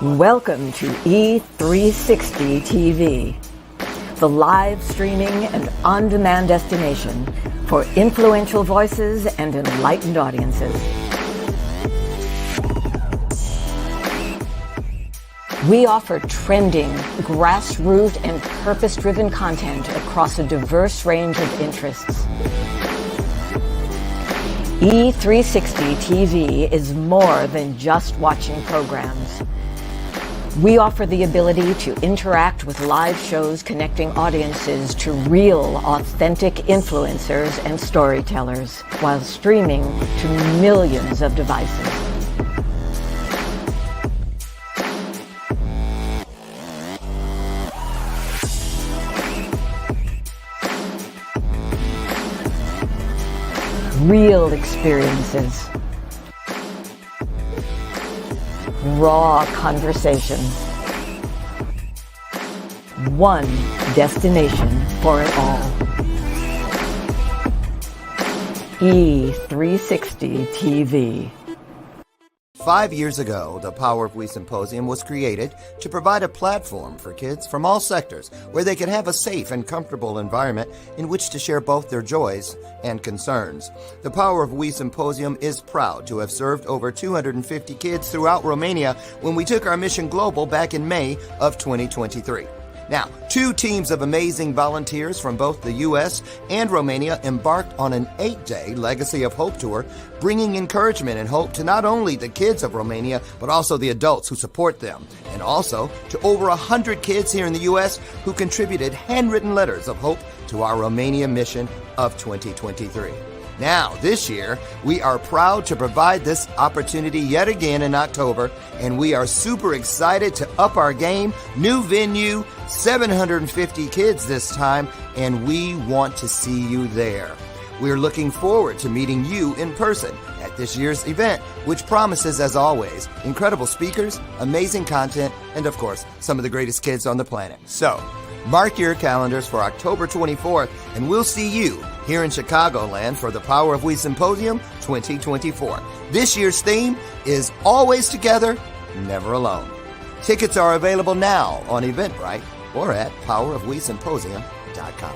Welcome to E360 TV, the live streaming and on-demand destination for influential voices and enlightened audiences. We offer trending, grassroots, and purpose-driven content across a diverse range of interests. E360 TV is more than just watching programs. We offer the ability to interact with live shows connecting audiences to real, authentic influencers and storytellers while streaming to millions of devices. Real experiences. Raw conversation. One destination for it all. E360 TV. 5 years ago, the Power of We Symposium was created to provide a platform for kids from all sectors where they could have a safe and comfortable environment in which to share both their joys and concerns. The Power of We Symposium is proud to have served over 250 kids throughout Romania when we took our mission global back in May of 2023. Now, 2 teams of amazing volunteers from both the U.S. and Romania embarked on an 8-day Legacy of Hope tour, bringing encouragement and hope to not only the kids of Romania, but also the adults who support them, and also to over 100 kids here in the U.S. who contributed handwritten letters of hope to our Romania mission of 2023. Now, this year, we are proud to provide this opportunity yet again in October, and we are super excited to up our game. New venue, 750 kids this time, and we want to see you there. We're looking forward to meeting you in person at this year's event, which promises, as always, incredible speakers, amazing content, and of course, some of the greatest kids on the planet. So, mark your calendars for October 24th, and we'll see you here in Chicagoland for the Power of We Symposium 2024. This year's theme is Always Together, Never Alone. Tickets are available now on Eventbrite or at powerofwesymposium.com.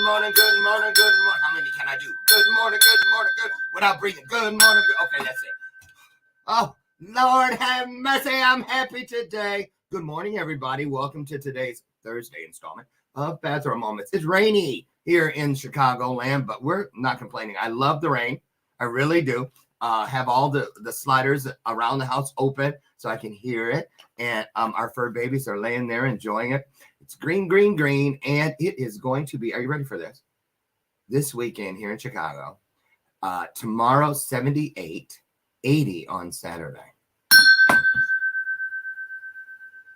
Good morning, good morning, good morning. How many can I do? Good morning, good, without breathing. Good morning, good. Okay, that's it. Oh, Lord have mercy, I'm happy today. Good morning, everybody. Welcome to today's Thursday installment of Bathrobe Moments. It's rainy here in Chicagoland, but we're not complaining. I love the rain. I really do. Have all the sliders around the house open so I can hear it. And our fur babies are laying there enjoying it. It's green, green, green. And it is going to be, are you ready for this? This weekend here in Chicago. Tomorrow, 78, 80 on Saturday.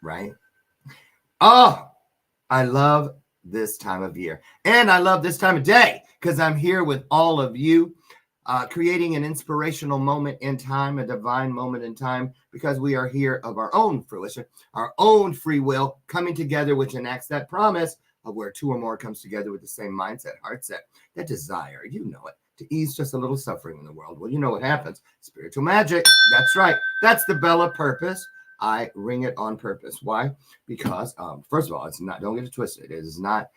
Right? Oh, I love this time of year. And I love this time of day because I'm here with all of you. Creating an inspirational moment in time, a divine moment in time, because we are here of our own fruition, our own free will, coming together, which enacts that promise of where two or more comes together with the same mindset, heart set, that desire, you know it, to ease just a little suffering in the world. Well, you know what happens. Spiritual magic. That's right. That's the bell of purpose. I ring it on purpose. Why? Because, first of all, it's not, don't get it twisted. It is not,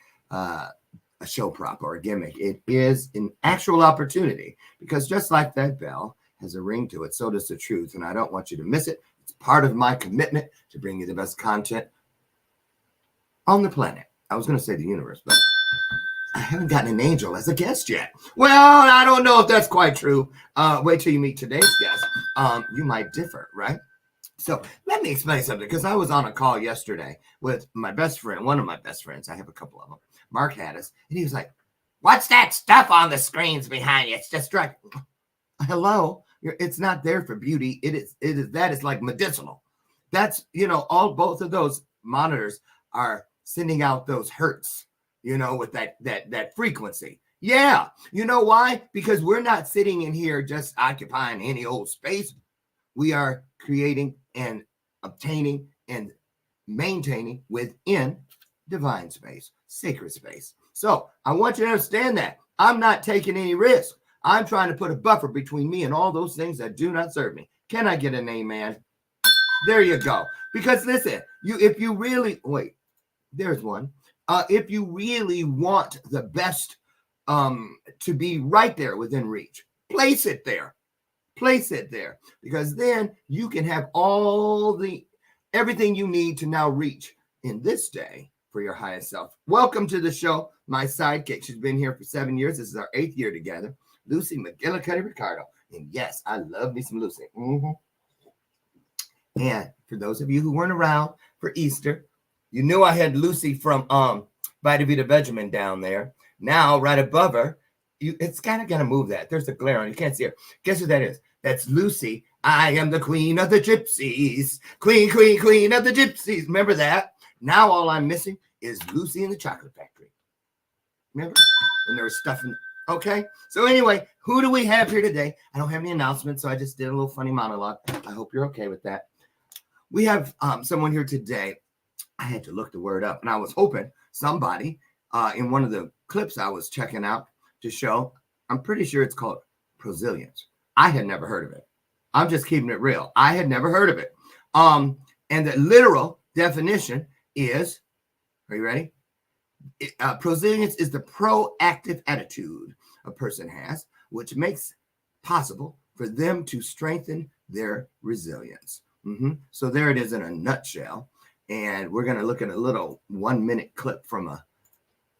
a show prop or a gimmick. It is an actual opportunity because just like that bell has a ring to it, so does the truth. And I don't want you to miss it. It's part of my commitment to bring you the best content on the planet. I was going to say the universe, but I haven't gotten an angel as a guest yet. Well, I don't know if that's quite true. Wait till you meet today's guest. You might differ, right? So let me explain something because I was on a call yesterday with my best friend, one of my best friends. I have a couple of them. Mark had us, and he was like, "What's that stuff on the screens behind you? It's distracting." Hello, it's not there for beauty. It is that is like medicinal. That's both of those monitors are sending out those hertz, with that frequency. Yeah, you know why? Because we're not sitting in here just occupying any old space. We are creating and obtaining and maintaining within divine space, sacred space. So I want you to understand that I'm not taking any risk. I'm trying to put a buffer between me and all those things that do not serve me. Can I get an amen? There you go. Because listen, if you really there's one. If you really want the best to be right there within reach, place it there. Place it there, because then you can have everything you need to now reach in this day for your highest self. Welcome to the show, my sidekick. She's been here for 7 years. This is our 8th year together. Lucy McGillicuddy Ricardo. And yes, I love me some Lucy. And for those of you who weren't around for Easter, you knew I had Lucy from Vita Vita Benjamin down there. Now, right above her, it's kind of going to move that. There's a glare on. You can't see her. Guess who that is? That's Lucy. I am the queen of the gypsies. Queen, queen, queen of the gypsies. Remember that? Now all I'm missing is Lucy in the chocolate factory. Remember? When there was stuff in. Okay. So anyway, who do we have here today? I don't have any announcements, so I just did a little funny monologue. I hope you're okay with that. We have someone here today. I had to look the word up, and I was hoping somebody in one of the clips I was checking out to show, I'm pretty sure it's called Prosilience. I had never heard of it. I'm just keeping it real. I had never heard of it. And the literal definition is, are you ready? Prosilience is the proactive attitude a person has, which makes possible for them to strengthen their resilience. So there it is in a nutshell. And we're going to look at a little 1-minute clip from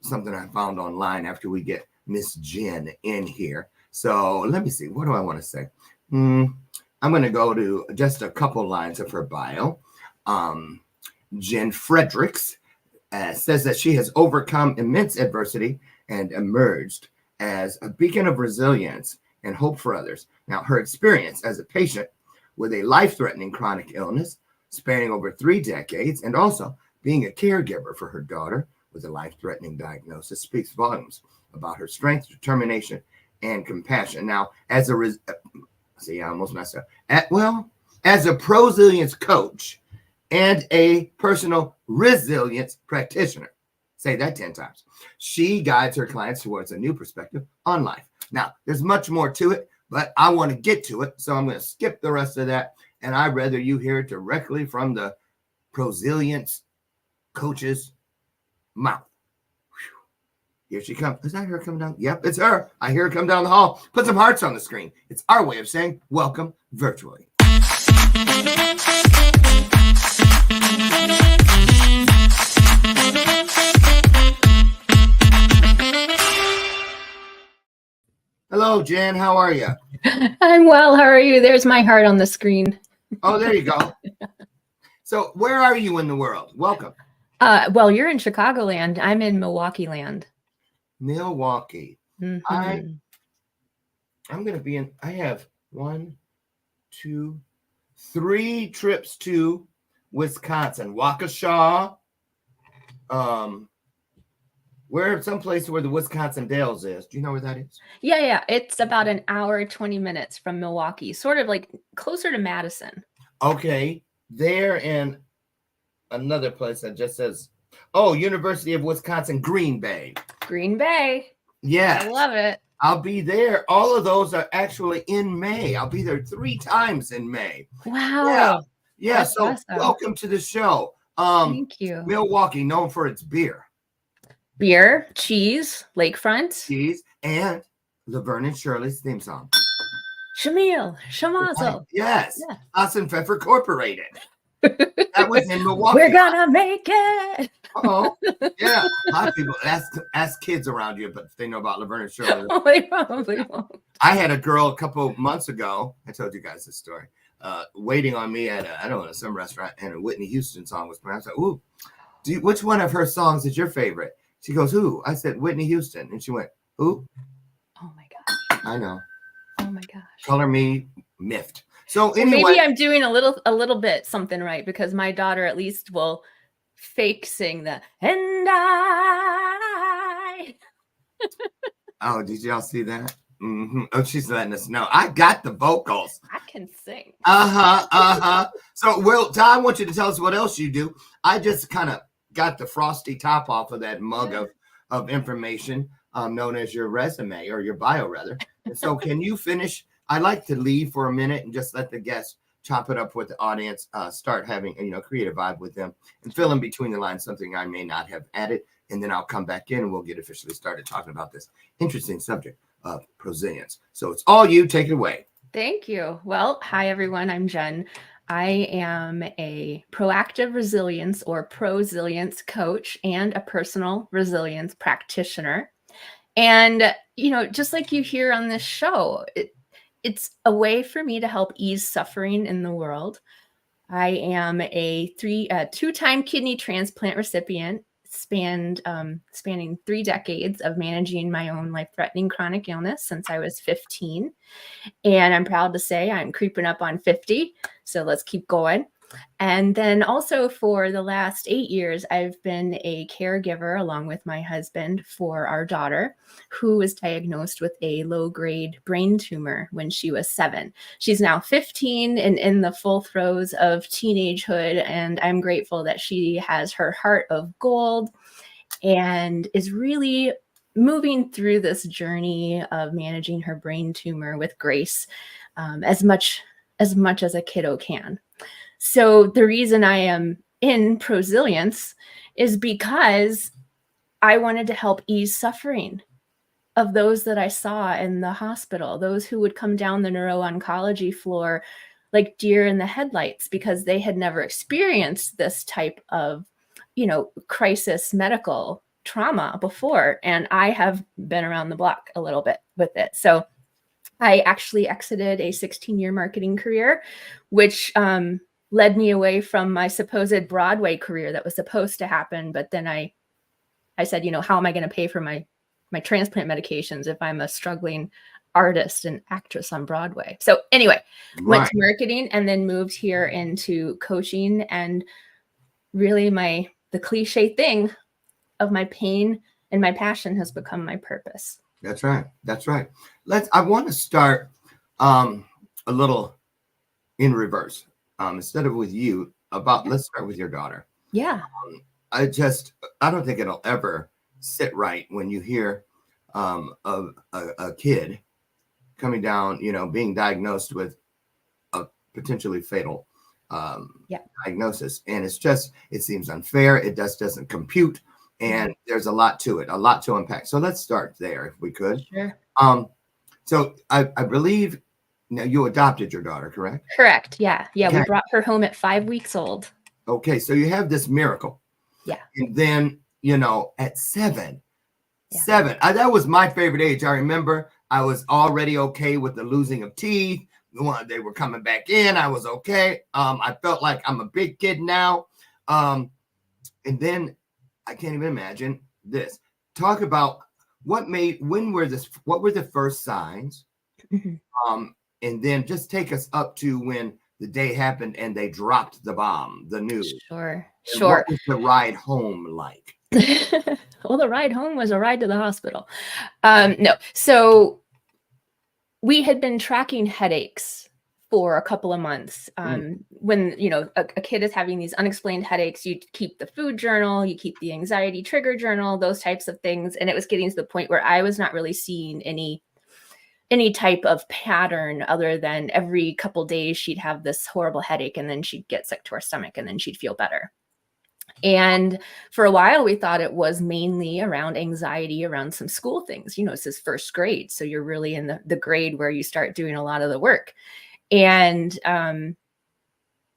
something I found online after we get Miss Jen in here. So let me see. What do I want to say? I'm going to go to just a couple lines of her bio. JEN FREDERICKS says that she has overcome immense adversity and emerged as a beacon of resilience and hope for others. Now, her experience as a patient with a life-threatening chronic illness spanning over 3 decades and also being a caregiver for her daughter with a life-threatening diagnosis speaks volumes about her strength, determination, and compassion. Now, as a I almost messed up. As a Prosilience coach and a personal resilience practitioner, say that 10 times, she guides her clients towards a new perspective on life. Now, there's much more to it, but I want to get to it, so I'm going to skip the rest of that, and I'd rather you hear it directly from the Prosilience coach's mouth. Here she comes. Is that her coming down? Yep, it's her. I hear her come down the hall. Put some hearts on the screen. It's our way of saying welcome virtually. Hello, Jen. How are you? I'm well. How are you? There's my heart on the screen. Oh, there you go. So where are you in the world? Welcome. Well, you're in Chicagoland. I'm in Milwaukee land. Milwaukee. Mm-hmm. I'm going to be in, I have 1, 2, 3 trips to Wisconsin, Waukesha, where someplace where the Wisconsin Dells is. Do you know where that is? Yeah. It's about an hour, 20 minutes from Milwaukee, sort of like closer to Madison. Okay. There and another place that just says, oh, University of Wisconsin, Green Bay. Green Bay. Yeah. I love it. I'll be there. All of those are actually in May. I'll be there 3 times in May. Wow. Yeah. That's So awesome. welcome to the show. Thank you. Milwaukee, known for its beer. Beer, cheese, lakefront. Cheese, and Laverne and Shirley's theme song. Shamil, Shamazel. Yes. Yeah. Us and Pfeffer Corporated. That was in Milwaukee. We're gonna make it. Oh, yeah. A lot of people ask kids around you, but they know about Laverne and Shirley. Oh, they probably won't. I had a girl a couple months ago. I told you guys this story. Waiting on me at some restaurant, and a Whitney Houston song was playing. I was like, "Ooh, which one of her songs is your favorite?" She goes, "Who?" I said, "Whitney Houston," and she went, "Who?" Oh my gosh. I know. Oh my gosh. Color me miffed. So anyway, maybe I'm doing a little bit something right, because my daughter at least will fake sing the "and I." Oh, did y'all see that? Mm-hmm. Oh, she's letting us know. I got the vocals. I can sing. So, Will, I want you to tell us what else you do. I just kind of got the frosty top off of that mug of information known as your resume, or your bio, rather. And so can you finish? I like to leave for a minute and just let the guests chop it up with the audience, start having, create a vibe with them, and fill in between the lines something I may not have added. And then I'll come back in and we'll get officially started talking about this interesting subject of Prosilience. So it's all you. Take it away. Thank you. Well, hi, everyone. I'm Jen. I am a proactive resilience or Prosilience coach and a personal resilience practitioner. And, just like you hear on this show, it's a way for me to help ease suffering in the world. I am a 2-time kidney transplant recipient, spanning 3 decades of managing my own life-threatening chronic illness since I was 15. And I'm proud to say I'm creeping up on 50. So let's keep going. And then also for the last 8 years, I've been a caregiver along with my husband for our daughter, who was diagnosed with a low-grade brain tumor when she was 7. She's now 15 and in the full throes of teenagehood. And I'm grateful that she has her heart of gold and is really moving through this journey of managing her brain tumor with grace, as much as a kiddo can. So the reason I am in Prosilience is because I wanted to help ease suffering of those that I saw in the hospital, those who would come down the neuro-oncology floor like deer in the headlights because they had never experienced this type of, crisis medical trauma before. And I have been around the block a little bit with it. So I actually exited a 16-year marketing career, which led me away from my supposed Broadway career that was supposed to happen. But then I said, how am I going to pay for my transplant medications if I'm a struggling artist and actress on Broadway? So anyway, went to marketing and then moved here into coaching, and really the cliche thing of my pain and my passion has become my purpose. That's right. I want to start a little in reverse. Instead of with you, let's start with your daughter. Yeah. I don't think it'll ever sit right when you hear of a kid coming down, being diagnosed with a potentially fatal diagnosis. And it seems unfair. It doesn't compute. and there's a lot to it, a lot to unpack. So let's start there if we could. Sure. So I believe now you adopted your daughter, correct? Correct. Yeah. Yeah. Okay. We brought her home at 5 weeks old. Okay. So you have this miracle. Yeah. And then, at 7, Yeah. 7, that was my favorite age. I remember I was already okay with the losing of teeth. They were coming back in. I was okay. I felt like I'm a big kid now. And then I can't even imagine this. Talk about what were the first signs? Mm-hmm. And then just take us up to when the day happened and they dropped the bomb, the news. Sure. And Sure. what was the ride home like? Well, the ride home was a ride to the hospital. No. So we had been tracking headaches for a couple of months. When, a kid is having these unexplained headaches, you keep the food journal, you keep the anxiety trigger journal, those types of things. And it was getting to the point where I was not really seeing any type of pattern other than every couple days she'd have this horrible headache and then she'd get sick to her stomach and then she'd feel better. And for a while, we thought it was mainly around anxiety around some school things. It's his first grade. So you're really in the grade where you start doing a lot of the work. And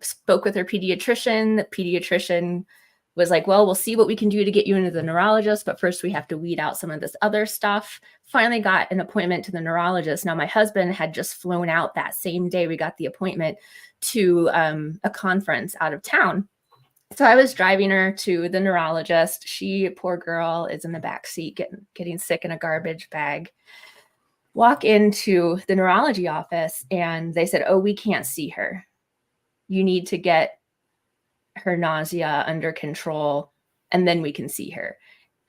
spoke with her pediatrician. The pediatrician was like, well, we'll see what we can do to get you into the neurologist. But first, we have to weed out some of this other stuff. Finally got an appointment to the neurologist. Now, my husband had just flown out that same day we got the appointment to a conference out of town. So I was driving her to the neurologist. She, poor girl, is in the back seat getting sick in a garbage bag. Walk into the neurology office and they said, oh, we can't see her. You need to get her nausea under control and then we can see her.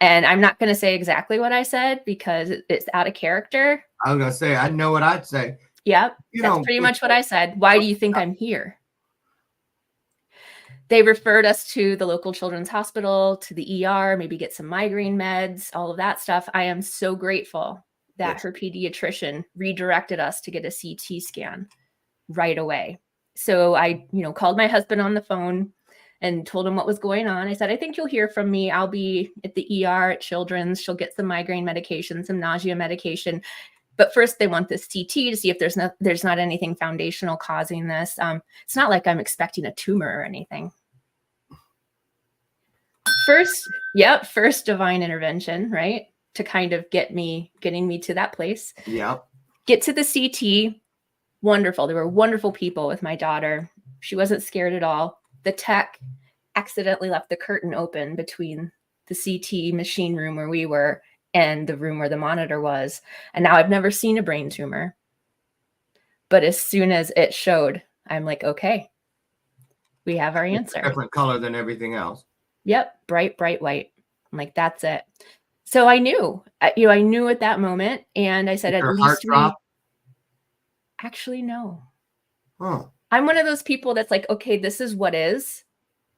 And I'm not going to say exactly what I said because it's out of character. I was going to say, I know what I'd say. Yep. That's pretty much what I said. Why do you think I'm here? They referred us to the local children's hospital, to the ER, maybe get some migraine meds, all of that stuff. I am so grateful that her pediatrician redirected us to get a CT scan right away. So I, called my husband on the phone and told him what was going on. I said, I think you'll hear from me. I'll be at the ER at Children's. She'll get some migraine medication, some nausea medication. But first they want this CT to see if there's not anything foundational causing this. It's not like I'm expecting a tumor or anything. First divine intervention, right? To kind of getting me to that place. Yeah. Get to the CT. Wonderful. There were wonderful people with my daughter. She wasn't scared at all. The tech accidentally left the curtain open between the CT machine room where we were and the room where the monitor was. And now I've never seen a brain tumor. But as soon as it showed, I'm like, okay, we have our answer. Different color than everything else. Yep. Bright white. I'm like, that's it. So I knew at that moment. And I said, Did at your least heart drop? Actually, no. Huh. I'm one of those people that's like, okay, this is what is.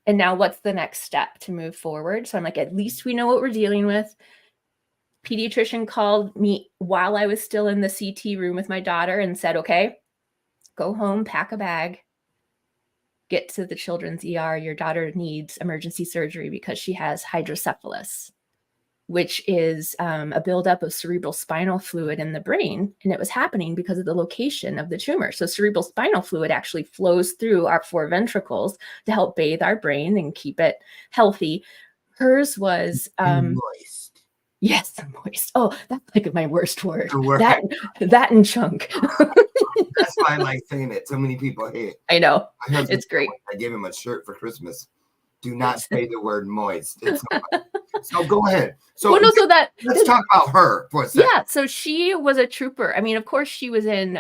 And now what's the next step to move forward? So I'm like, at least we know what we're dealing with. Pediatrician called me while I was still in the CT room with my daughter and said, okay, go home, pack a bag, get to the children's ER. Your daughter needs emergency surgery because she has hydrocephalus, which is a buildup of cerebral spinal fluid in the brain. And it was happening because of the location of the tumor. So cerebral spinal fluid actually flows through our 4 ventricles to help bathe our brain and keep it healthy. Hers was Moist. Yes, moist. Oh, that's like my worst word. Right. That and chunk. That's why I like saying it. So many people hate it. I know. It's great. I gave him a shirt for Christmas. Do not say the word moist. So go ahead. So, let's talk about her for a second. Yeah. So she was a trooper. I mean, of course, she was in.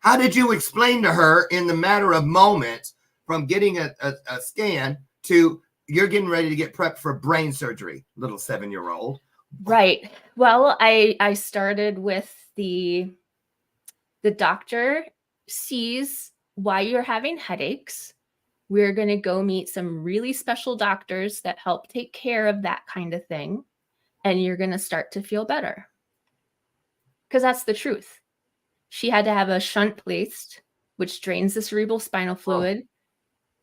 How did you explain to her in the matter of moments from getting a scan to you're getting ready to get prepped for brain surgery, little 7-year-old? Right. Well, I started with the doctor sees why you're having headaches. We're going to go meet some really special doctors that help take care of that kind of thing. And you're going to start to feel better. Because that's the truth. She had to have a shunt placed, which drains the cerebral spinal fluid,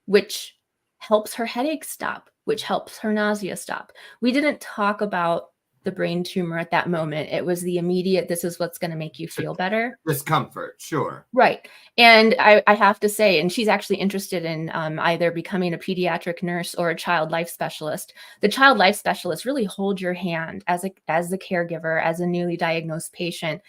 which helps her headache stop. which helps her nausea stop. We didn't talk about the brain tumor at that moment. It was the immediate, this is what's going to make you feel better. Discomfort, sure. Right. And I have to say, and she's actually interested in either becoming a pediatric nurse or a child life specialist. The child life specialist really hold your hand as the caregiver, as a newly diagnosed patient,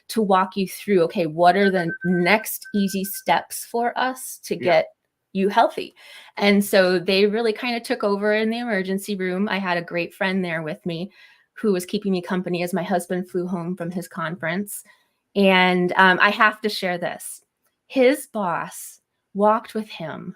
to walk you through, okay, what are the next easy steps for us to get you healthy? And so they really kind of took over in the emergency room. I had a great friend there with me who was keeping me company as my husband flew home from his conference. And I have to share this. His boss walked with him.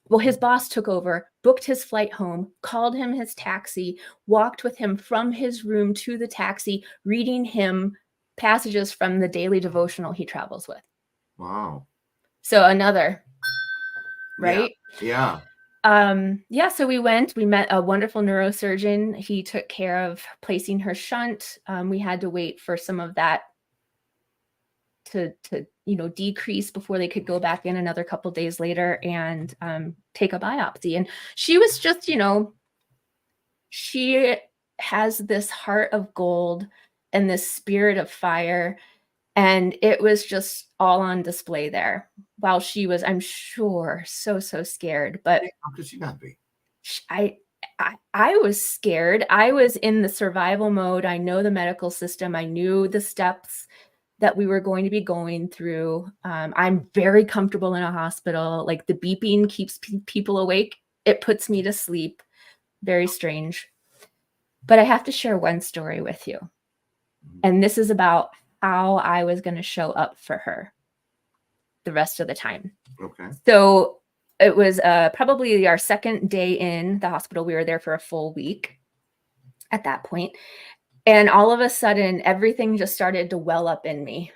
Well, his boss took over, booked his flight home, called him his taxi, walked with him from his room to the taxi, reading him passages from the daily devotional he travels with. Wow. So another, right? Yeah. So we met a wonderful neurosurgeon. He took care of placing her shunt. We had to wait for some of that to decrease before they could go back in another couple days later and take a biopsy. And she was just, she has this heart of gold and this spirit of fire. And it was just all on display there while she was, I'm sure, so scared. But how could she not be? I was scared. I was in the survival mode. I know the medical system. I knew the steps that we were going to be going through. I'm very comfortable in a hospital. Like, the beeping keeps people awake. It puts me to sleep. Very strange. But I have to share one story with you. And this is about how I was going to show up for her the rest of the time. Okay. So it was probably our second day in the hospital. We were there for a full week at that point. And all of a sudden, everything just started to well up in me.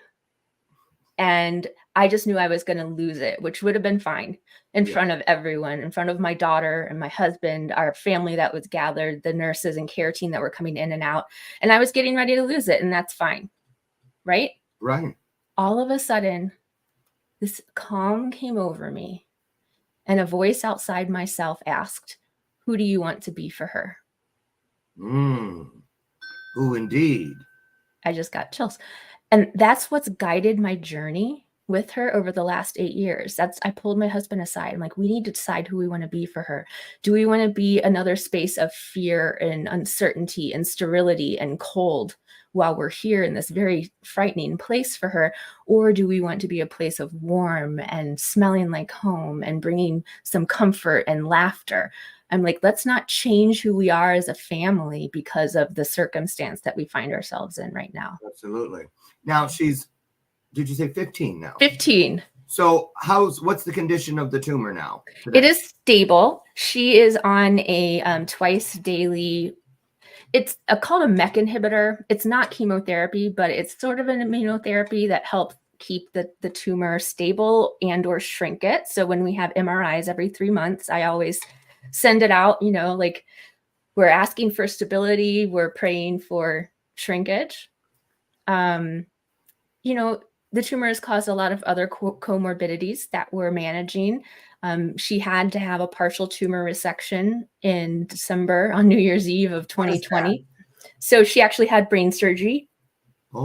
And I just knew I was going to lose it, which would have been fine in front of everyone, in front of my daughter and my husband, our family that was gathered, the nurses and care team that were coming in and out. And I was getting ready to lose it, and that's fine. Right? Right. All of a sudden, this calm came over me, and a voice outside myself asked, "Who do you want to be for her?" Who indeed? I just got chills. And that's what's guided my journey with her over the last 8 years. I pulled my husband aside. I'm like, we need to decide who we want to be for her. Do we want to be another space of fear and uncertainty and sterility and cold while we're here in this very frightening place for her? Or do we want to be a place of warm and smelling like home and bringing some comfort and laughter? I'm like, let's not change who we are as a family because of the circumstance that we find ourselves in right now. Absolutely. Now did you say 15 now? 15. So what's the condition of the tumor now today? It is stable. She is on a twice daily, it's called a MEK inhibitor. It's not chemotherapy, but it's sort of an immunotherapy that helps keep the tumor stable and or shrink it. So when we have MRIs every 3 months, I always send it out, like, we're asking for stability, we're praying for shrinkage. The tumor has caused a lot of other comorbidities that we're managing. She had to have a partial tumor resection in December on New Year's Eve of 2020. So she actually had brain surgery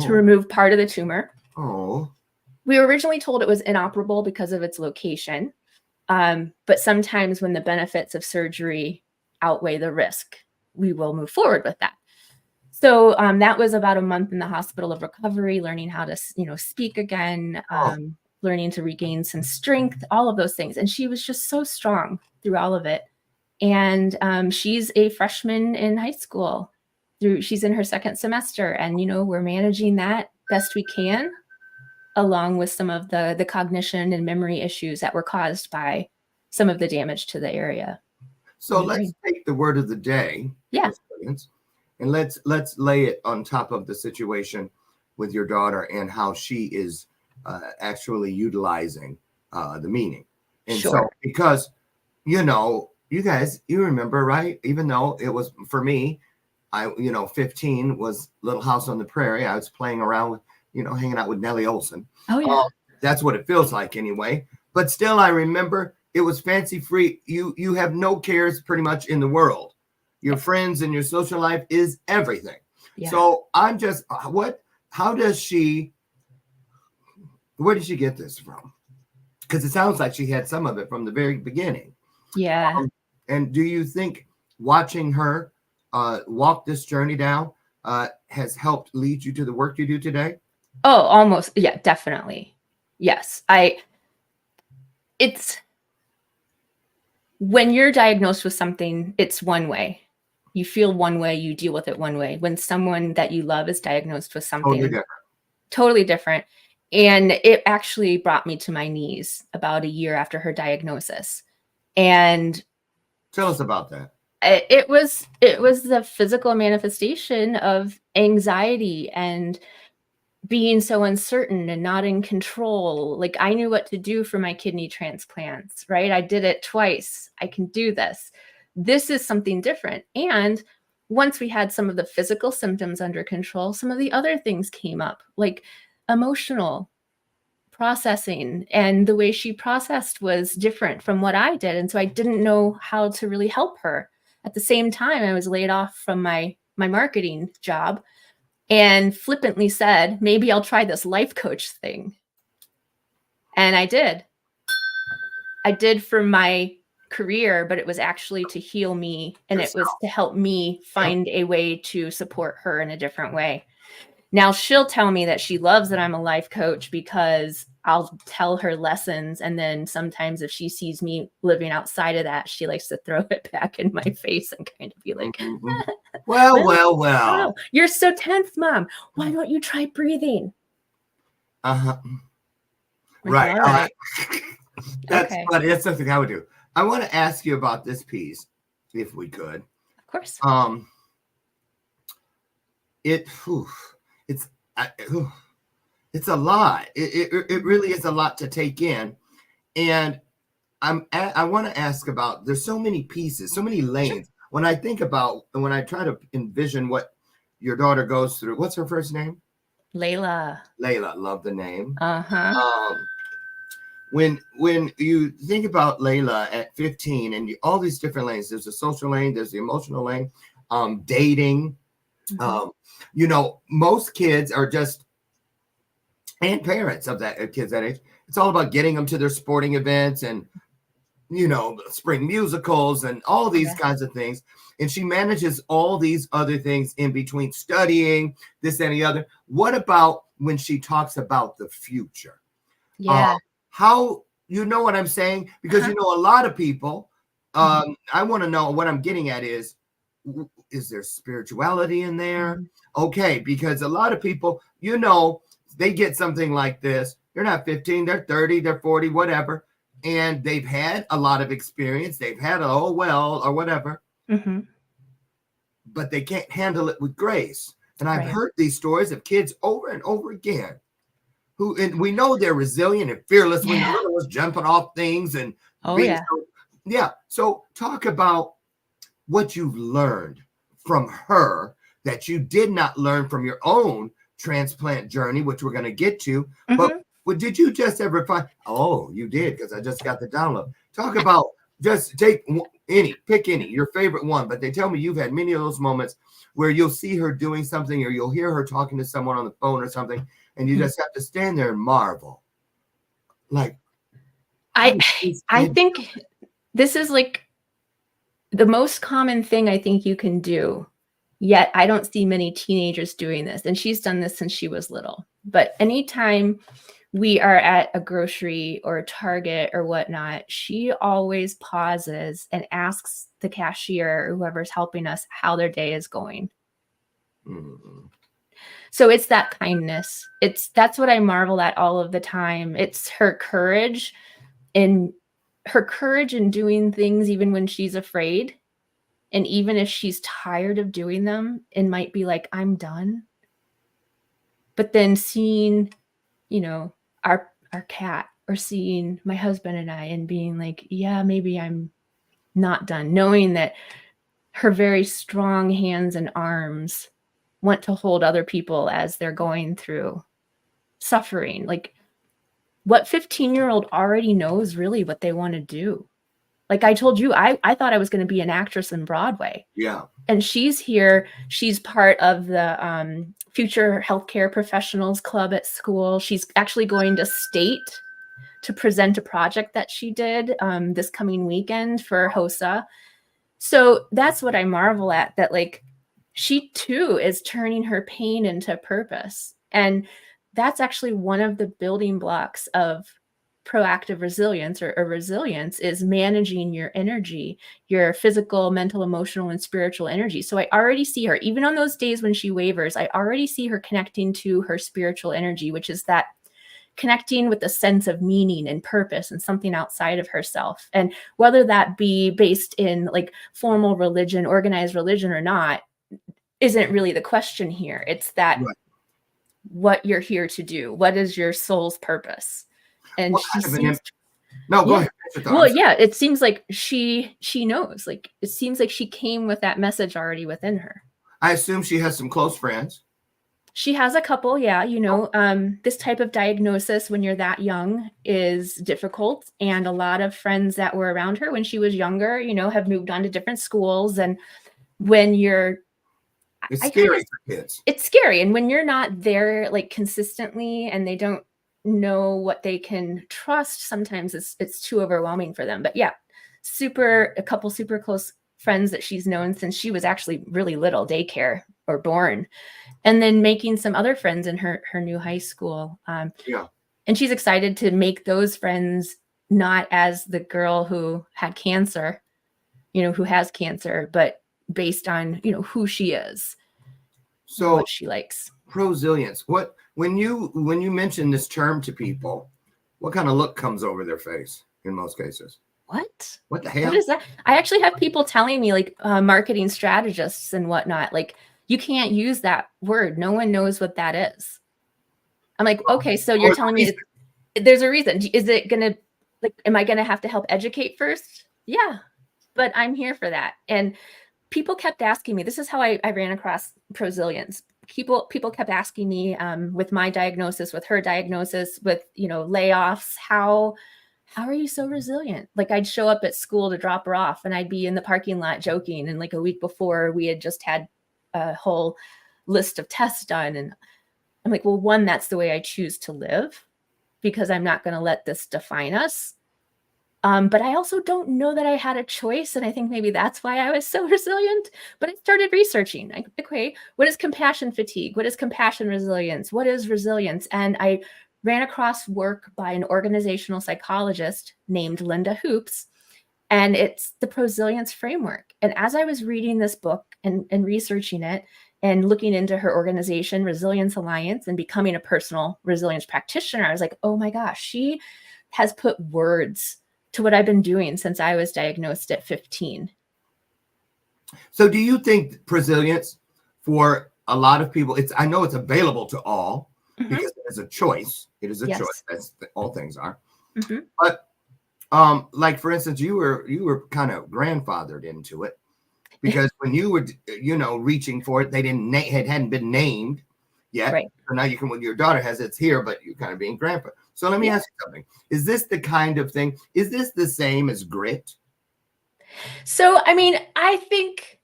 to remove part of the tumor. We were originally told it was inoperable because of its location. But sometimes when the benefits of surgery outweigh the risk, we will move forward with that. So that was about a month in the hospital of recovery, learning how to, speak again, learning to regain some strength, all of those things. And she was just so strong through all of it. And she's a freshman in high school. She's in her second semester. And, we're managing that best we can, along with some of the cognition and memory issues that were caused by some of the damage to the area. So let's take the word of the day. Yeah. And let's lay it on top of the situation with your daughter and how she is actually utilizing the meaning. And so, because, you guys, you remember, right? Even though it was, for me, 15 was Little House on the Prairie. I was playing around with, hanging out with Nellie Olson. Oh, yeah. That's what it feels like anyway. But still, I remember it was fancy free. You have no cares pretty much in the world. Your friends and your social life is everything. Yeah. So I'm just, how does she, where did she get this from? Because it sounds like she had some of it from the very beginning. Yeah. And do you think watching her walk this journey down has helped lead you to the work you do today? Oh, almost. Yeah, definitely. Yes. It's when you're diagnosed with something, it's one way. You feel one way, you deal with it one way. When someone that you love is diagnosed with something totally different. And it actually brought me to my knees about a year after her diagnosis. And tell us about that. It was the physical manifestation of anxiety and being so uncertain and not in control. Like, I knew what to do for my kidney transplants, right? I did it twice. I can do this. This is something different. And once we had some of the physical symptoms under control, some of the other things came up, like emotional processing, and the way she processed was different from what I did. And so I didn't know how to really help her. At the same time, I was laid off from my marketing job and flippantly said, maybe I'll try this life coach thing. And I did. I did for my career, but it was actually to heal me, and it was to help me find a way to support her in a different way. Now she'll tell me that she loves that I'm a life coach because I'll tell her lessons. And then sometimes if she sees me living outside of that, she likes to throw it back in my face and kind of be like, well. You're so tense, Mom. Why don't you try breathing? Uh-huh. Like, right. That's funny. That's something I would do. I want to ask you about this piece, if we could. Of course. It's a lot. It really is a lot to take in. And I want to ask about, there's so many pieces, so many lanes. Sure. When I try to envision what your daughter goes through, what's her first name? Layla, love the name. Uh-huh. When you think about Layla at 15 and all these different lanes, there's a social lane, there's the emotional lane, dating. Mm-hmm. Most kids are just, and parents of kids that age, it's all about getting them to their sporting events and, spring musicals and all these kinds of things. And she manages all these other things in between, studying this and the other. What about when she talks about the future? Yeah. How, what I'm saying? Because, a lot of people, I want to know, what I'm getting at is there spirituality in there? Mm-hmm. Okay, because a lot of people, they get something like this. They're not 15, they're 30, they're 40, whatever. And they've had a lot of experience. They've had or whatever. Mm-hmm. But they can't handle it with grace. And I've heard these stories of kids over and over again and we know they're resilient and fearless when the little was jumping off things and So talk about what you've learned from her that you did not learn from your own transplant journey, which we're going to get to. Mm-hmm. But did you just ever find? Oh, you did, because I just got the download. Talk about, just pick any, your favorite one. But they tell me you've had many of those moments where you'll see her doing something, or you'll hear her talking to someone on the phone or something, and you just have to stand there and marvel. Like, I think this is like the most common thing I think you can do. Yet I don't see many teenagers doing this. And she's done this since she was little. But anytime we are at a grocery or a Target or whatnot, she always pauses and asks the cashier or whoever's helping us how their day is going. Mm-hmm. So it's that kindness. That's what I marvel at all of the time. It's her courage in doing things even when she's afraid. And even if she's tired of doing them and might be like, I'm done. But then seeing, our cat, or seeing my husband and I and being like, yeah, maybe I'm not done. Knowing that her very strong hands and arms want to hold other people as they're going through suffering. Like, what 15-year-old already knows really what they want to do. Like I told you, I thought I was going to be an actress in Broadway. Yeah. And she's here. She's part of the Future Healthcare Professionals Club at school. She's actually going to state to present a project that she did this coming weekend for HOSA. So that's what I marvel at, that like she too is turning her pain into purpose. And that's actually one of the building blocks of proactive resilience or resilience, is managing your energy, your physical, mental, emotional, and spiritual energy. So I already see her, even on those days when she wavers, I already see her connecting to her spiritual energy, which is that connecting with a sense of meaning and purpose and something outside of herself. And whether that be based in like formal religion, organized religion or not, isn't really the question here. It's that Right. what you're here to do. What is your soul's purpose? And What she kind of seems No, go yeah. ahead. Finish your Well, thoughts. yeah, it seems like she knows. Like it seems like she came with that message already within her. I assume she has some close friends. She has a couple, yeah. This type of diagnosis when you're that young is difficult. And a lot of friends that were around her when she was younger, have moved on to different schools. And when you're, It's scary for kids. it's scary. And when you're not there like consistently and they don't know what they can trust, sometimes it's too overwhelming for them. But yeah, a couple super close friends that she's known since she was actually really little, daycare or born. And then making some other friends in her new high school. Yeah. And she's excited to make those friends not as the girl who had cancer, who has cancer, but based on, who she is, So what she likes. prosilience. When you mention this term to people, what kind of look comes over their face in most cases? What the hell? What is that? I actually have people telling me, like marketing strategists and whatnot, like, you can't use that word. No one knows what that is. I'm like, okay, so you're telling me there's a reason. Is it going to, like, am I going to have to help educate first? Yeah, but I'm here for that. And people kept asking me, this is how I ran across Prosilience. People kept asking me with my diagnosis, with her diagnosis, with, layoffs, how are you so resilient? Like I'd show up at school to drop her off and I'd be in the parking lot joking. And like a week before we had just had a whole list of tests done. And I'm like, well, one, that's the way I choose to live because I'm not going to let this define us. But I also don't know that I had a choice. And I think maybe that's why I was so resilient. But I started researching, like, okay, what is compassion fatigue? What is compassion resilience? What is resilience? And I ran across work by an organizational psychologist named Linda Hoops. And it's the Prosilience framework. And as I was reading this book and researching it and looking into her organization, Resilience Alliance, and becoming a personal resilience practitioner, I was like, oh my gosh, she has put words to what I've been doing since I was diagnosed at 15. So do you think prosilience for a lot of people, I know it's available to all because it is a choice. It is a choice. That's all things are. But like for instance, you were kind of grandfathered into it because when you were, reaching for it, they hadn't been named yet. Right. So now you can, when your daughter has it's here, but you're kind of being grandpa. So let me ask you something. Is this the kind of thing? Is this the same as grit? So, I mean, I think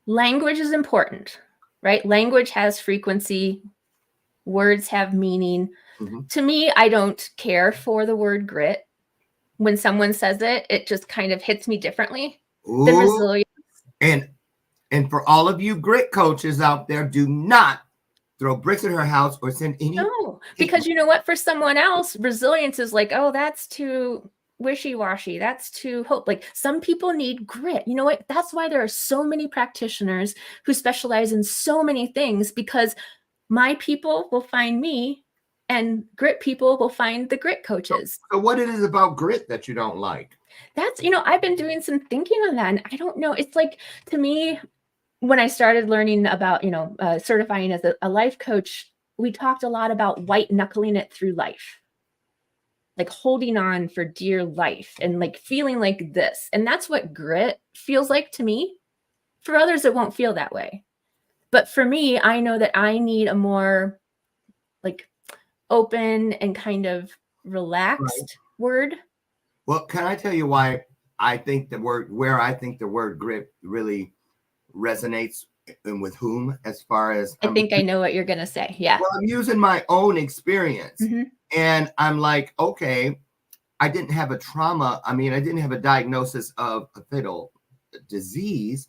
language is important, right? Language has frequency. Words have meaning. To me, I don't care for the word grit. When someone says it, it just kind of hits me differently than resilience. And for all of you grit coaches out there, do not throw bricks at her house or send any. No, because you know what? For someone else, resilience is like, oh, that's too wishy-washy. That's too hope. Like some people need grit. You know what? That's why there are so many practitioners who specialize in so many things, because my people will find me and grit people will find the grit coaches. So what it is about grit that you don't like? That's, I've been doing some thinking on that. And I don't know. It's like, to me, when I started learning about, certifying as a life coach, we talked a lot about white knuckling it through life, like holding on for dear life and like feeling like this. And that's what grit feels like to me. For others, it won't feel that way. But for me, I know that I need a more like open and kind of relaxed word. Well, can I tell you why I think the word grit really resonates and with whom, as far as I think I know what you're going to say. Yeah. Well, I'm using my own experience, Mm-hmm. and I'm like, okay, I didn't have a trauma. I mean, I didn't have a diagnosis of a fatal disease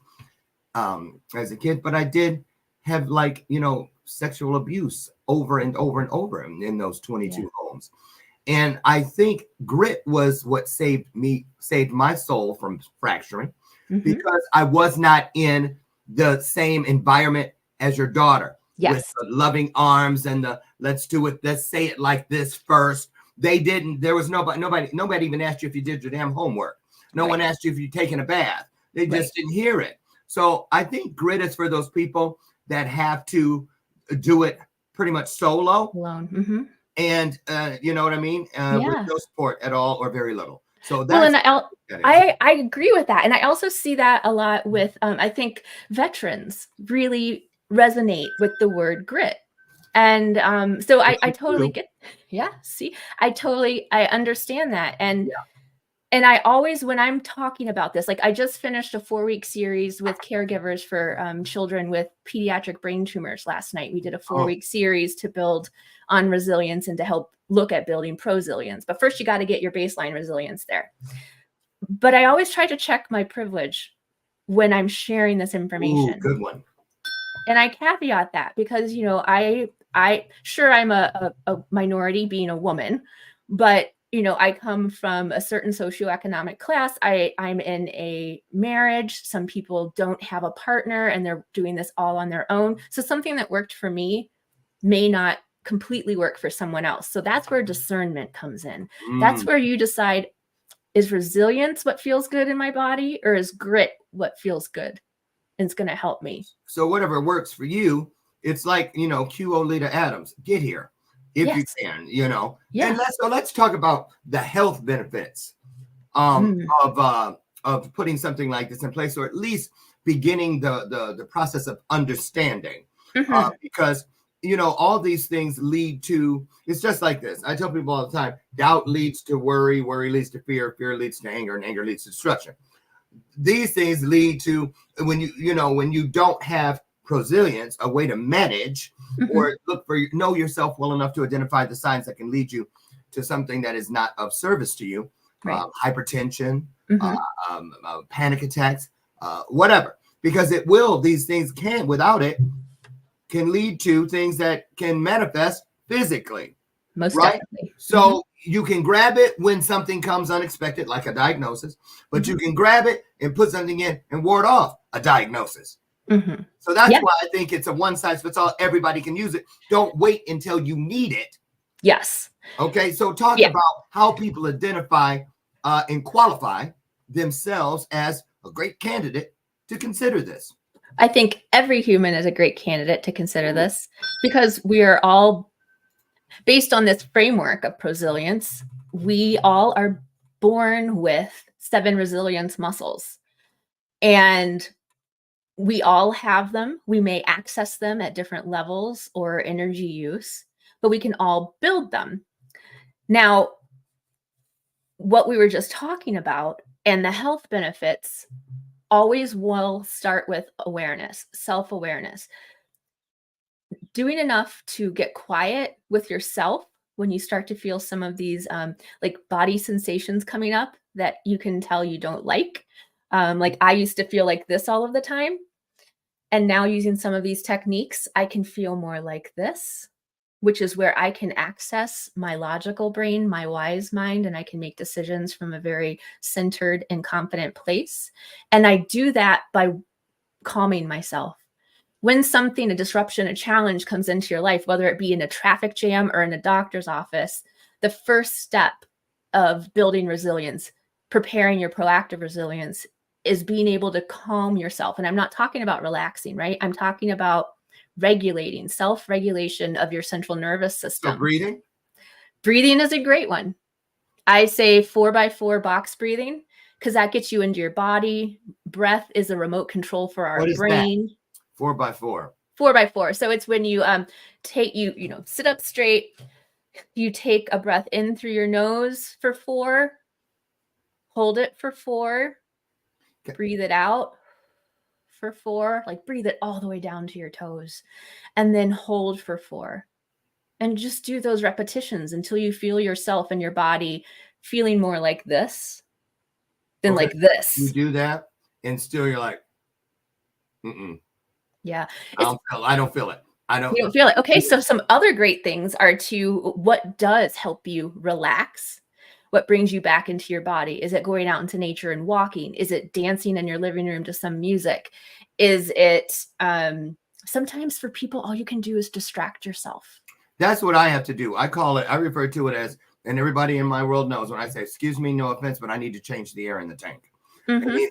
as a kid, but I did have, like, sexual abuse over and over and over in those 22 homes. And I think grit was what saved my soul from fracturing, because I was not in the same environment as your daughter. Yes. With the loving arms and the let's say it like this first. There was nobody even asked you if you did your damn homework. No one asked you if you'd taken a bath. They just didn't hear it. So I think grit is for those people that have to do it pretty much solo. Alone. Mm-hmm. And you know what I mean? With no support at all or very little. So that's I agree with that. And I also see that a lot with, I think veterans really resonate with the word grit. And so I totally get, I understand that. And I always, when I'm talking about this, like I just finished a 4-week series with caregivers for children with pediatric brain tumors last night. We did a 4-week series to build on resilience and to help look at building prosilience. But first you got to get your baseline resilience there. But I always try to check my privilege when I'm sharing this information. Ooh, good one. And I caveat that because, I'm a minority being a woman, but I come from a certain socioeconomic class. I'm in a marriage. Some people don't have a partner and they're doing this all on their own. So something that worked for me may not completely work for someone else. So that's where discernment comes in. That's where you decide, is resilience what feels good in my body, or is grit what feels good and it's going to help me? So whatever works for you, it's like, Q Olita Adams, get here. If you can, And let's talk about the health benefits of putting something like this in place, or at least beginning the process of understanding, because all these things lead to, it's just like this. I tell people all the time, doubt leads to worry leads to fear leads to anger, and anger leads to destruction. These things lead to when you don't have prosilience, a way to manage or know yourself well enough to identify the signs that can lead you to something that is not of service to you, hypertension, panic attacks, whatever, because these things without it can lead to things that can manifest physically. Most definitely. So you can grab it when something comes unexpected, like a diagnosis, but you can grab it and put something in and ward off a diagnosis. So that's why I think it's a one size fits all. Everybody can use it. Don't wait until you need it. Yes. Okay. So talk about how people identify and qualify themselves as a great candidate to consider this. I think every human is a great candidate to consider this, because we are all based on this framework of prosilience. We all are born with 7 resilience muscles, and we all have them. We may access them at different levels or energy use, but we can all build them. Now, what we were just talking about and the health benefits always will start with awareness, self-awareness. Doing enough to get quiet with yourself when you start to feel some of these like body sensations coming up that you can tell you don't like. Like I used to feel like this all of the time. And now using some of these techniques, I can feel more like this, which is where I can access my logical brain, my wise mind, and I can make decisions from a very centered and confident place. And I do that by calming myself. When something, a disruption, a challenge comes into your life, whether it be in a traffic jam or in a doctor's office, the first step of building resilience, preparing your proactive resilience, is being able to calm yourself. And I'm not talking about relaxing, right? I'm talking about regulating, self-regulation of your central nervous system. So breathing? Breathing is a great one. I say 4x4 box breathing, because that gets you into your body. Breath is a remote control for our brain. That? 4x4. 4x4. So it's when you sit up straight, You take a breath in through your nose for 4, hold it for 4, Okay. breathe it out for 4, like breathe it all the way down to your toes, and then hold for 4. And just do those repetitions until you feel yourself and your body feeling more like this than Okay. like this. You do that, and still you're like, Yeah. I don't feel it. You don't feel it. Okay, so some other great things are to what does help you relax? What brings you back into your body? Is it going out into nature and walking? Is it dancing in your living room to some music? Is it sometimes for people, all you can do is distract yourself. That's what I have to do. I refer to it as, and everybody in my world knows when I say, excuse me, no offense, but I need to change the air in the tank. Mm-hmm.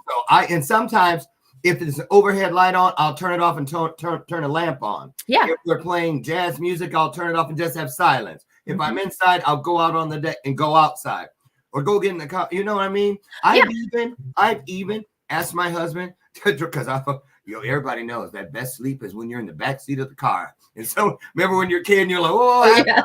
And sometimes if it's an overhead light on, I'll turn it off and turn a lamp on. Yeah. If we're playing jazz music, I'll turn it off and just have silence. If Mm-hmm. I'm inside, I'll go out on the deck and go outside or go get in the car. You know what I mean? I've even asked my husband because everybody knows that best sleep is when you're in the back seat of the car. And so remember when you're a kid and you're like, oh, yeah.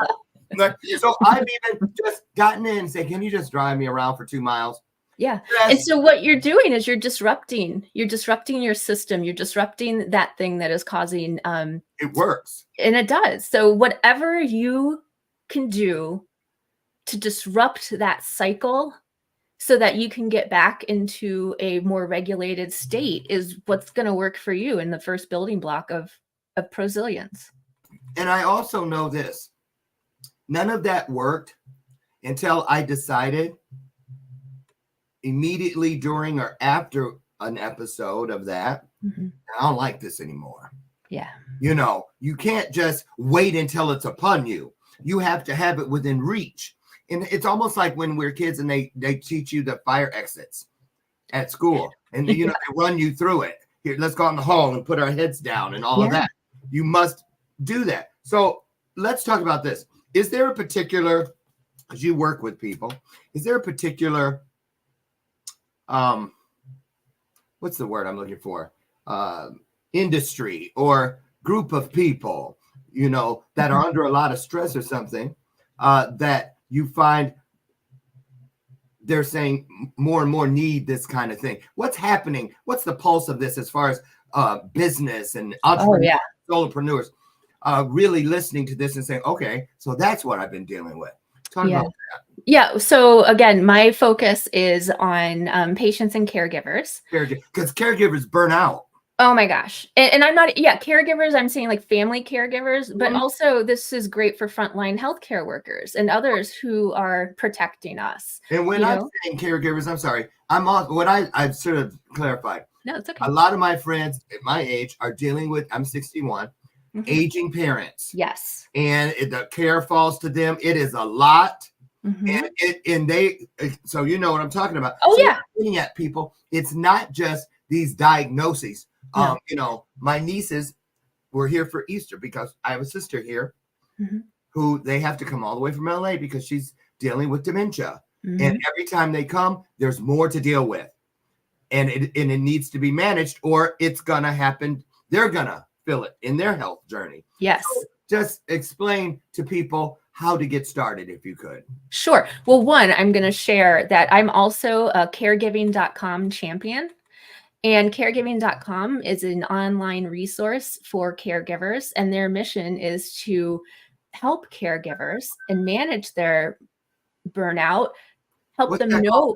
So I've even just gotten in and said, can you just drive me around for 2 miles? Yeah. And so what you're doing is you're disrupting your system. You're disrupting that thing that is causing it works. And it does. So whatever you can do to disrupt that cycle so that you can get back into a more regulated state is what's going to work for you in the first building block of Prosilience. And I also know this. None of that worked until I decided immediately during or after an episode of that, I don't like this anymore. Yeah. You can't just wait until it's upon you. You have to have it within reach. And it's almost like when we're kids and they teach you the fire exits at school and they run you through it. Here, let's go out in the hall and put our heads down and all of that. You must do that. So let's talk about this. Is there a particular, as you work with people, is there a particular what's the word I'm looking for? Industry or group of people, that are under a lot of stress or something, that you find they're saying more and more need this kind of thing. What's happening? What's the pulse of this as far as business and entrepreneurs, solopreneurs, really listening to this and saying, okay, so that's what I've been dealing with. Talk about that. Yeah. So again, my focus is on patients and caregivers. Because caregivers burn out. Oh my gosh. And I'm not, caregivers, I'm saying like family caregivers, but also this is great for frontline healthcare workers and others who are protecting us. And when I'm saying caregivers, I'm sorry, I've sort of clarified. No, it's okay. A lot of my friends at my age are dealing with, I'm 61, aging parents. Yes. And the care falls to them. It is a lot. So you know what I'm talking about. Oh, so looking at people, it's not just these diagnoses. No. My nieces were here for Easter because I have a sister here who they have to come all the way from LA because she's dealing with dementia. And every time they come, there's more to deal with. And it needs to be managed or it's going to happen. They're going to feel it in their health journey. Yes. So just explain to people how to get started, if you could. Sure. Well, one, I'm going to share that I'm also a caregiving.com champion. And caregiving.com is an online resource for caregivers. And their mission is to help caregivers and manage their burnout, help them know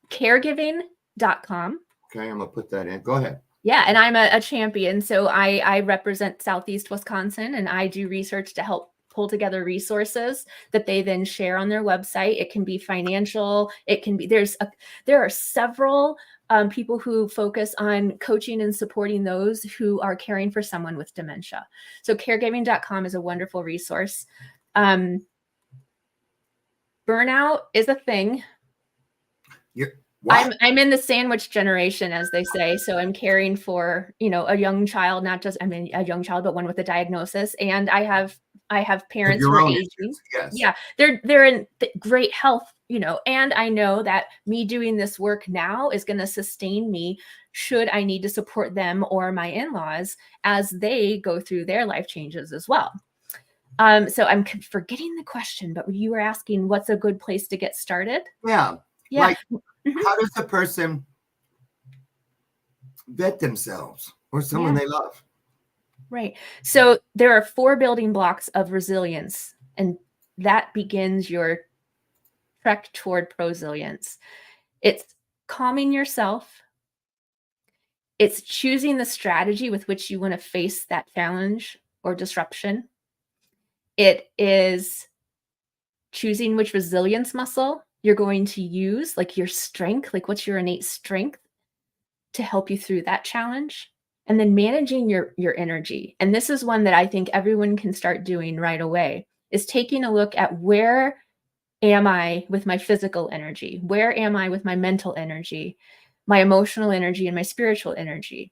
caregiving.com. Okay, I'm going to put that in. Go ahead. Yeah, and I'm a champion. So I represent Southeast Wisconsin, and I do research to help pull together resources that they then share on their website. It can be financial. It can be, there are several people who focus on coaching and supporting those who are caring for someone with dementia. So caregiving.com is a wonderful resource. Burnout is a thing. Wow. I'm in the sandwich generation, as they say. So I'm caring for, a young child, not just, a young child, but one with a diagnosis. And I have parents who are aging. Yes. Yeah. They're in great health, and I know that me doing this work now is going to sustain me should I need to support them or my in-laws as they go through their life changes as well. So I'm forgetting the question, but you were asking what's a good place to get started? Yeah. Yeah. Like, how does the person vet themselves or someone they love? Right. So there are 4 building blocks of resilience, and that begins your trek toward prosilience. It's calming yourself. It's choosing the strategy with which you want to face that challenge or disruption. It is choosing which resilience muscle you're going to use, like your strength, like what's your innate strength to help you through that challenge. And then managing your energy. And this is one that I think everyone can start doing right away, is taking a look at where am I with my physical energy? Where am I with my mental energy, my emotional energy, and my spiritual energy?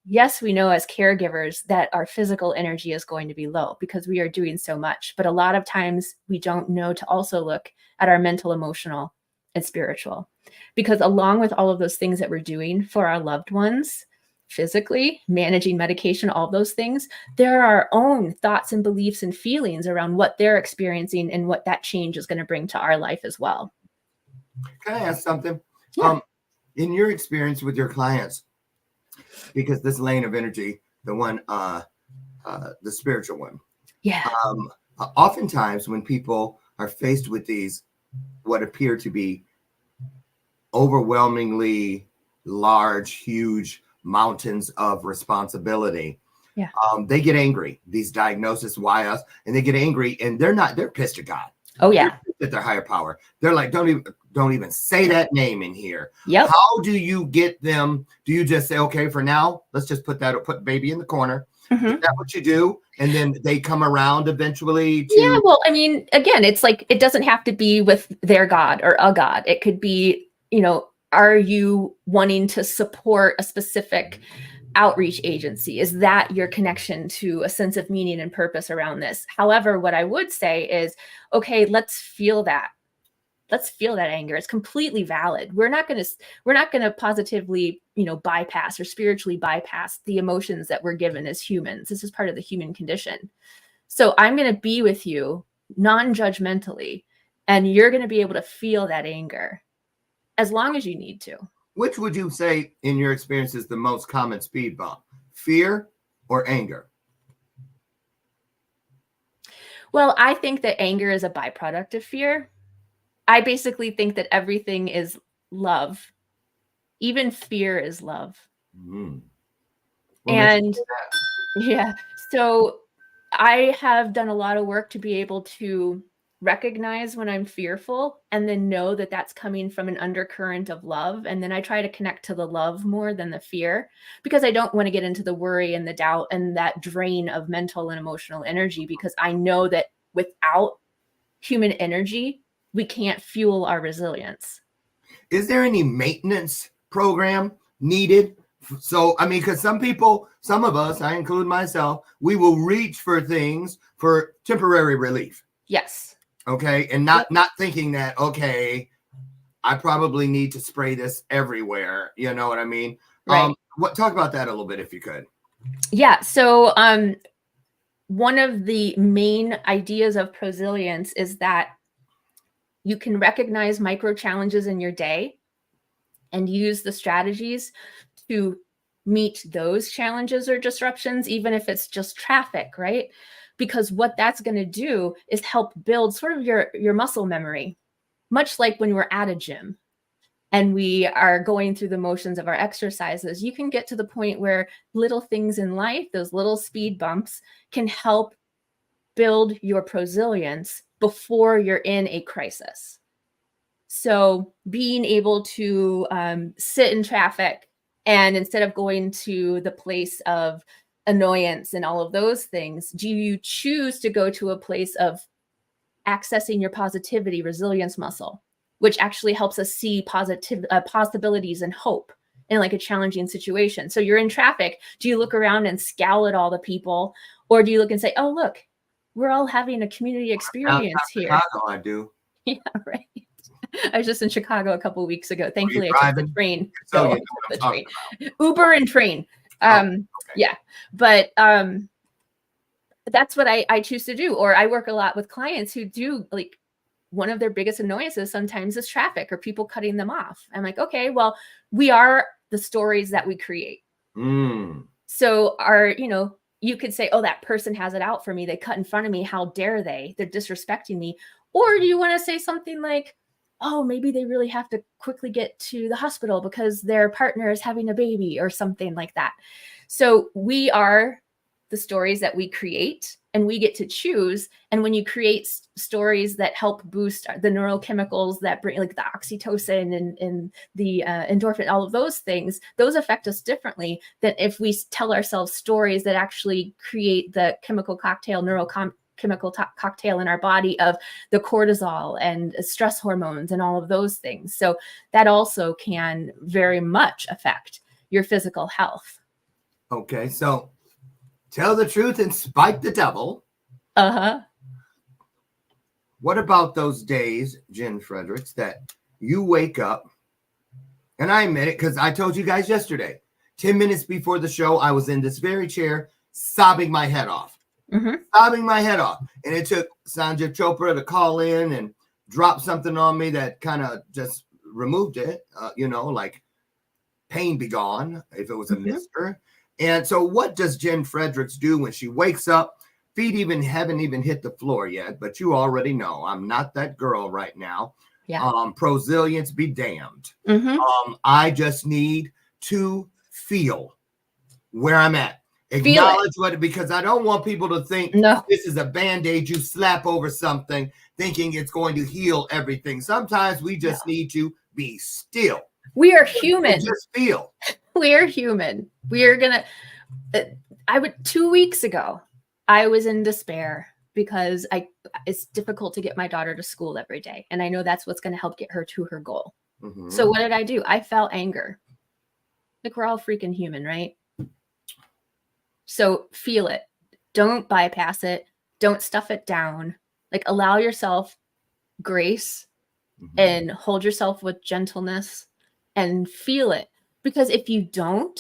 Yes, we know as caregivers that our physical energy is going to be low because we are doing so much. But a lot of times we don't know to also look at our mental, emotional, and spiritual. Because along with all of those things that we're doing for our loved ones, physically, managing medication, all those things, there are our own thoughts and beliefs and feelings around what they're experiencing and what that change is going to bring to our life as well. Can I ask something? Yeah. In your experience with your clients, because this lane of energy, the one, the spiritual one. Yeah. Oftentimes when people are faced with these, what appear to be overwhelmingly large, huge mountains of responsibility, they get angry. These diagnoses, why us? And they get angry, and they're pissed at God. Oh yeah. At their higher power. They're like, don't even say that name in here. Yep. How do you get them? Do you just say, okay, for now, let's just put baby in the corner? Is that what you do? And then they come around eventually to... Yeah, well, I mean, again, it's like, it doesn't have to be with their God or a God. It could be, are you wanting to support a specific outreach agency? Is that your connection to a sense of meaning and purpose around this? However, what I would say is, okay, let's feel that. Let's feel that anger. It's completely valid. We're not going to positively, bypass or spiritually bypass the emotions that we're given as humans. This is part of the human condition. So I'm going to be with you non-judgmentally, and you're going to be able to feel that anger as long as you need to. Which would you say, in your experience, is the most common speed bump? Fear or anger? Well, I think that anger is a byproduct of fear. I basically think that everything is love. Even fear is love. Well, and yeah, so I have done a lot of work to be able to recognize when I'm fearful and then know that that's coming from an undercurrent of love. And then I try to connect to the love more than the fear, because I don't want to get into the worry and the doubt and that drain of mental and emotional energy, because I know that without human energy, we can't fuel our resilience. Is there any maintenance program needed? So, I mean, because some of us, I include myself, we will reach for things for temporary relief. Yes. Okay. And not thinking that, okay, I probably need to spray this everywhere. You know what I mean? Right. Talk about that a little bit, if you could. Yeah. So, one of the main ideas of prosilience is that you can recognize micro challenges in your day and use the strategies to meet those challenges or disruptions, even if it's just traffic, right? Because what that's going to do is help build sort of your muscle memory, much like when we're at a gym and we are going through the motions of our exercises. You can get to the point where little things in life, those little speed bumps, can help build your prosilience before you're in a crisis. So being able to sit in traffic, and instead of going to the place of annoyance and all of those things, do you choose to go to a place of accessing your positivity, resilience muscle, which actually helps us see possibilities and hope in like a challenging situation? So you're in traffic. Do you look around and scowl at all the people? Or do you look and say, oh, look, we're all having a community experience here. Chicago, I do. Yeah, right. I was just in Chicago a couple of weeks ago. Thankfully, I took the train. So the train. Uber and train. Okay. Yeah. But that's what I choose to do. Or I work a lot with clients who do, like, one of their biggest annoyances sometimes is traffic or people cutting them off. I'm like, okay, well, we are the stories that we create. So you could say, oh, that person has it out for me. They cut in front of me. How dare they? They're disrespecting me. Or do you want to say something like, oh, maybe they really have to quickly get to the hospital because their partner is having a baby or something like that. So we are the stories that we create, and we get to choose. And when you create stories that help boost the neurochemicals that bring, like the oxytocin and the endorphin, all of those things, those affect us differently than if we tell ourselves stories that actually create the chemical cocktail, chemical cocktail in our body of the cortisol and stress hormones and all of those things. So that also can very much affect your physical health. Okay, so tell the truth and spite the devil. What about those days, Jen Fredericks, that you wake up, and I admit it because I told you guys yesterday, 10 minutes before the show, I was in this very chair sobbing my head off. Sobbing my head off. And it took Sanjay Chopra to call in and drop something on me that kind of just removed it, like pain be gone if it was a mister. And so what does Jen Fredericks do when she wakes up? Feet haven't even hit the floor yet, but you already know I'm not that girl right now. Yeah. Prosilience be damned. I just need to feel where I'm at. Acknowledge because I don't want people to think this is a Band-Aid you slap over something thinking it's going to heal everything. Sometimes we just need to be still. We are human. Just feel. We are human. We are going to, 2 weeks ago, I was in despair because it's difficult to get my daughter to school every day. And I know that's what's going to help get her to her goal. So what did I do? I felt anger. Like, we're all freaking human, right? So feel it. Don't bypass it. Don't stuff it down. Like, allow yourself grace and hold yourself with gentleness and feel it. Because if you don't,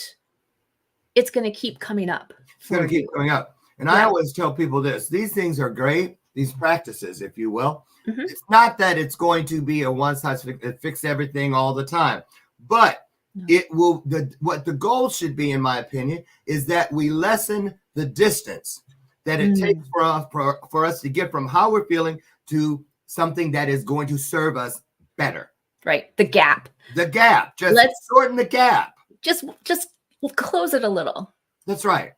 it's going to keep coming up. It's going to keep coming up. And I always tell people this. These things are great. These practices, if you will. It's not that it's going to be a one-size-fix everything all the time. But it will. What the goal should be, in my opinion, is that we lessen the distance that it takes for us to get from how we're feeling to something that is going to serve us better. Right. The gap. Let's shorten the gap. Just close it a little. That's right.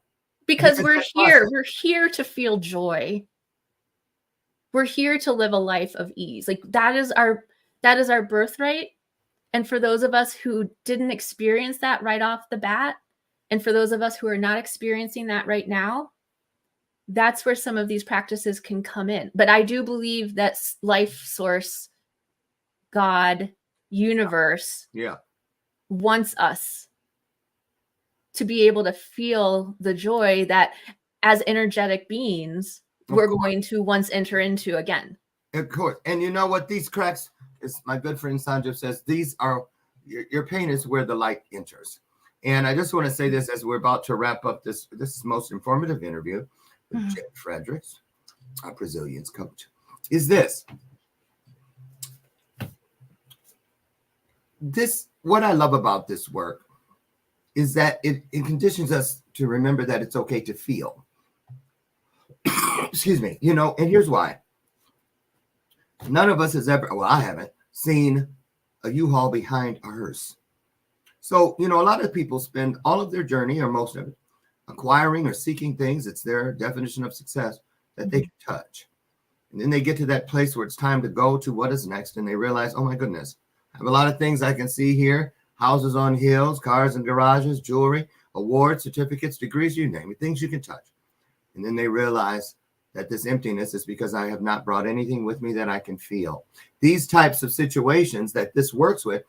Because we're here. We're here to feel joy. We're here to live a life of ease. Like, that is our birthright. And for those of us who didn't experience that right off the bat, and for those of us who are not experiencing that right now, that's where some of these practices can come in. But I do believe that life source, God, universe, wants us to be able to feel the joy that as energetic beings, we're going to once enter into again. Of course. And you know what? These cracks, as my good friend Sanjay says, these are, your pain is where the light enters. And I just want to say this as we're about to wrap up this most informative interview with Jen Fredericks, our Prosilience coach, is this. What I love about this work is that it conditions us to remember that it's okay to feel. Excuse me. And here's why. None of us has ever, well, I haven't seen a U-Haul behind a hearse. So, a lot of people spend all of their journey, or most of it, acquiring or seeking things. It's their definition of success that they can touch. And then they get to that place where it's time to go to what is next. And they realize, oh my goodness, I have a lot of things I can see here. Houses on hills, cars in garages, jewelry, awards, certificates, degrees, you name it, things you can touch. And then they realize that this emptiness is because I have not brought anything with me that I can feel. These types of situations that this works with,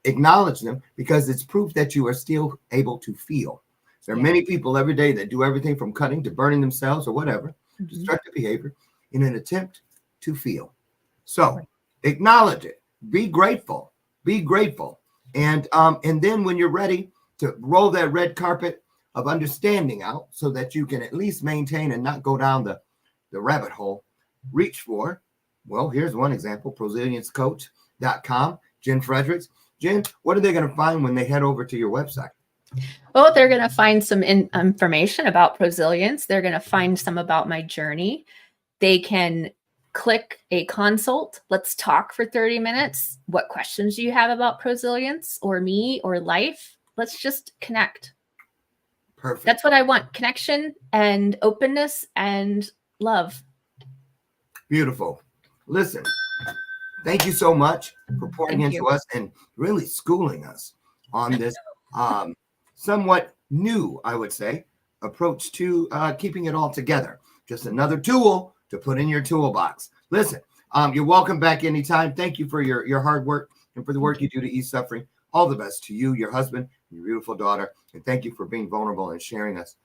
acknowledge them, because it's proof that you are still able to feel. There are many people every day that do everything from cutting to burning themselves or whatever, destructive behavior, in an attempt to feel. So acknowledge it. Be grateful. Be grateful. And then when you're ready to roll that red carpet of understanding out so that you can at least maintain and not go down the rabbit hole, reach for, well, here's one example, ProsilienceCoach.com, Jen Fredericks. Jen, what are they going to find when they head over to your website? Well, they're going to find some information about Prosilience. They're going to find some about my journey. They can click a consult. Let's talk for 30 minutes. What questions do you have about Prosilience or me or life? Let's just connect. Perfect. That's what I want. Connection and openness and love. Beautiful. Listen, thank you so much for pouring into us and really schooling us on this somewhat new, I would say, approach to keeping it all together. Just another tool to put in your toolbox. Listen, you're welcome back anytime. Thank you for your hard work and for the work you do to ease suffering. All the best to you, your husband, your beautiful daughter. And thank you for being vulnerable and sharing us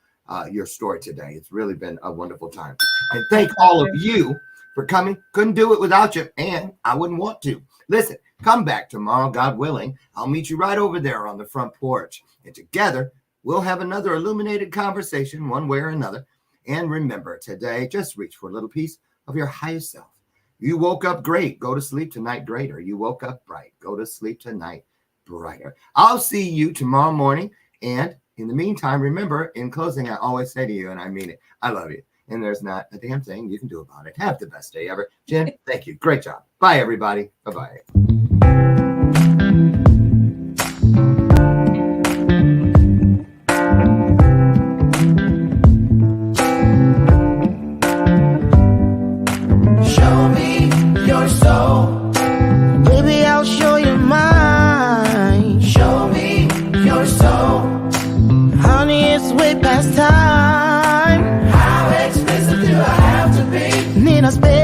your story today. It's really been a wonderful time. And thank all of you for coming. Couldn't do it without you, and I wouldn't want to. Listen, come back tomorrow, God willing. I'll meet you right over there on the front porch. And together, we'll have another illuminated conversation one way or another. And remember, today, just reach for a little piece of your highest self. You woke up great. Go to sleep tonight greater. You woke up bright. Go to sleep tonight brighter. I'll see you tomorrow morning. And in the meantime, remember, in closing, I always say to you, and I mean it, I love you. And there's not a damn thing you can do about it. Have the best day ever. Jen, thank you. Great job. Bye, everybody. Bye-bye. Show me your soul. Baby, I'll show you mine. Show me your soul. Honey, it's way past time. How expensive do I have to be? Need I spend